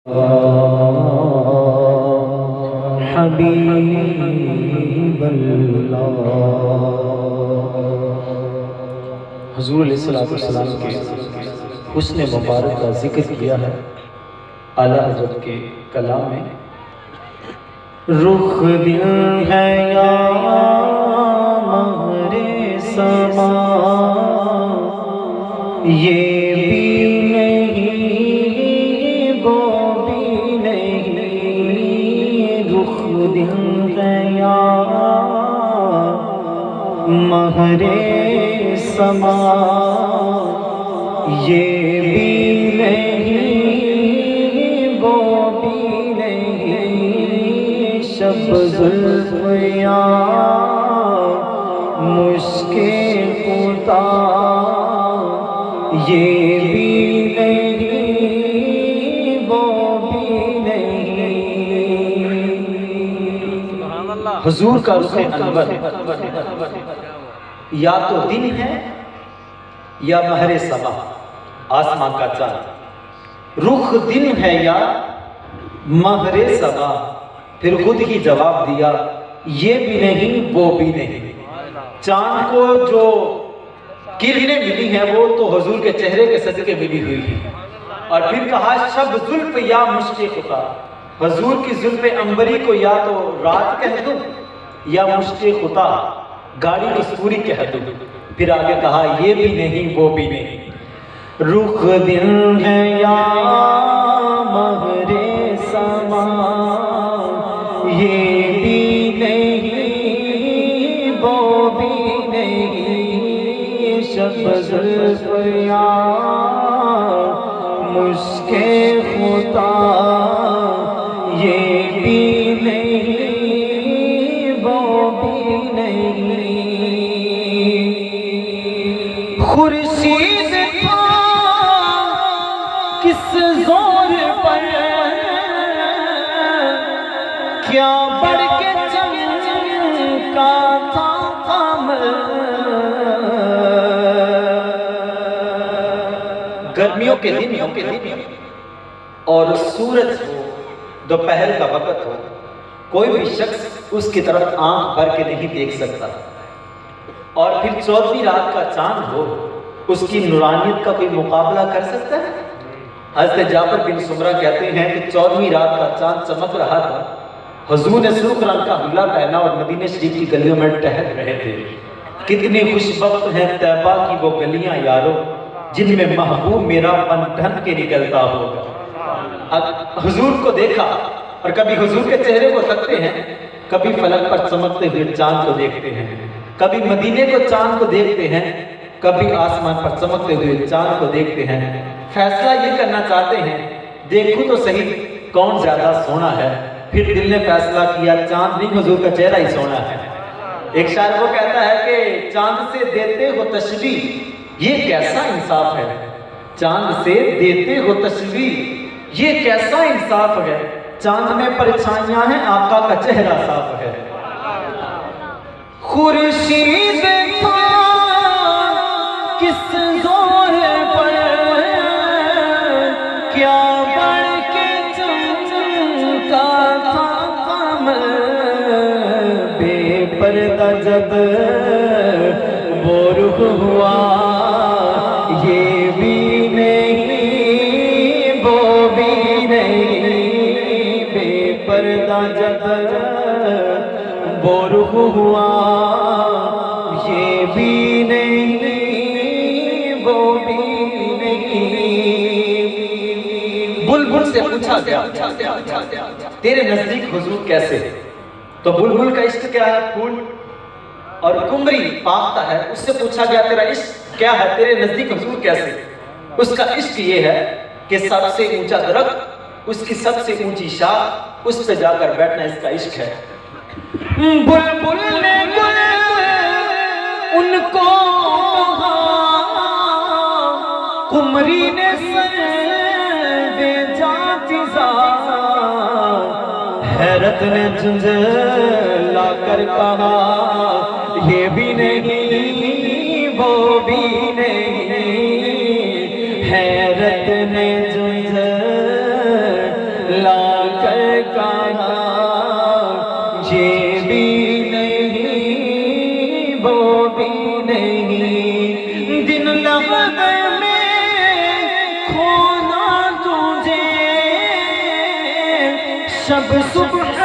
हबीबल्लाह। हुज़ूर अलैहिस्सलाम के हुस्न मुबारक का जिक्र किया है आला हज़रत के कलाम में। रुख दिल है या महरे समा, ये भी नहीं वो भी नहीं। रुख दिल है या महरे समा, ये भी नहीं वो भी नहीं। शब ज़ुल्फ़ या मुश्के खुदा, ये भी नहीं वो भी नहीं। हुजूर का रुख़ अनवर या तो दिन है या महरे सबा, आसमां का चांद। रुख दिन है या महरे सबा, फिर खुद ही जवाब दिया ये भी नहीं वो भी नहीं। चांद को जो किरणें मिली हैं वो तो हुजूर के चेहरे के सदके मिली हुई है। और फिर कहा शब जुल्फ या मुश्के खुदा, हुजूर की जुल्फ अंबरी को या तो रात कह दूं या मुश्के खुदा गाड़ी की सूरी कह दूं। फिर आगे कहा ये भी नहीं वो भी नहीं। रुख दिल है या महरे समा, ये भी नहीं वो भी नहीं। शब ज़ुल्फ़ या मुश्के खुदा, ये भी नहीं वो भी नहीं। खुर्शीद था किस जोर पर, क्या बढ़ के चमका था कमर। गर्मियों के दिन और सूरज हो, दोपहर का वक्त हो, कोई भी शख्स उसकी तरफ आंख भर के नहीं देख सकता। और फिर 14वीं रात का चांद हो, उसकी नूरानियत का कोई मुकाबला कर सकता है? हज़रत जाबिर बिन सुमरा कहते हैं कि 14वीं रात का चांद चमक रहा था। हुजूर ने सुर्ख रंग का हुला पहना और मदीने शरीफ की गलियों में टहल रहे थे। कितने खुशबख्त हैं तैबा की वो गलियां यारो, जिनमें महबूब मेरा मन ढन के निकलता होगा। अब हुजूर को देखा और कभी हुजूर के चेहरे को तकते हैं, कभी फलक पर चमकते हुए चांद को देखते हैं, कभी मदीने को चांद को देखते हैं, कभी आसमान पर चमकते हुए चांद को देखते हैं। फैसला ये करना चाहते हैं देखो तो सही कौन ज्यादा सोना है। फिर दिल ने फैसला किया चांद नहीं हुजूर का चेहरा ही सोना है। एक शायर वो कहता है कि चांद से देते हो तशबीह, ये कैसा इंसाफ है। चांद से देते हो तशबीह, ये कैसा इंसाफ है। चांद में परछाइयां हैं, आका का चेहरा साफ है। खुर्शीद था किस जोर पर, क्या बढ़ के चमका था कमर। बेपर्दा जब वो रुख हुआ, ये भी नहीं वो भी नहीं। बेपर्दा जब वो रुख हुआ, ये भी नहीं वो भी नहीं। बुलबुल से पूछा गया तेरे नजदीक हुजूर कैसे। तो बुलबुल का इश्क क्या है, फूल। और कुमरी पाखता है, उससे पूछा गया तेरा इश्क क्या है, तेरे नजदीक हुजूर कैसे। उसका इश्क ये है कि सबसे ऊंचा दरख्त, उसकी सबसे ऊंची शाख, उस पे जाकर बैठना इसका इश्क है। बुलबुल ने उनको कहा, कुमरी ने सर बेजा फिजा। हैरत ने झुंझला कर कहा ये भी नहीं वो भी नहीं। हैरत ने लाकर कहा ये भी नहीं वो भी नहीं, दिन लहज़े में खोना तुझे, शब सुबह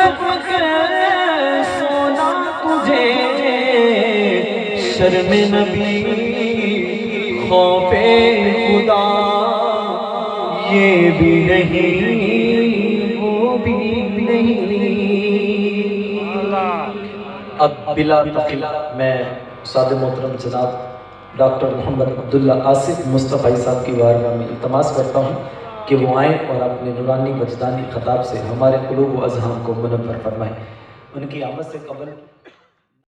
सोना तुझे, शर्म नबी खौफे खुदा ये भी नहीं वो भी नहीं। अब बिला तफील मैं उस्ताद मोहतरम जनाब डॉक्टर मोहम्मद अब्दुल्ला आसिफ मुस्तफ़ा साहब की बारगाह में इल्तमास करता हूँ कि वो आएँ और अपने नूरानी वजदानी खताब से हमारे क़ुलूब व अज़हान को मुनव्वर फरमाएँ। उनकी आमद से कबल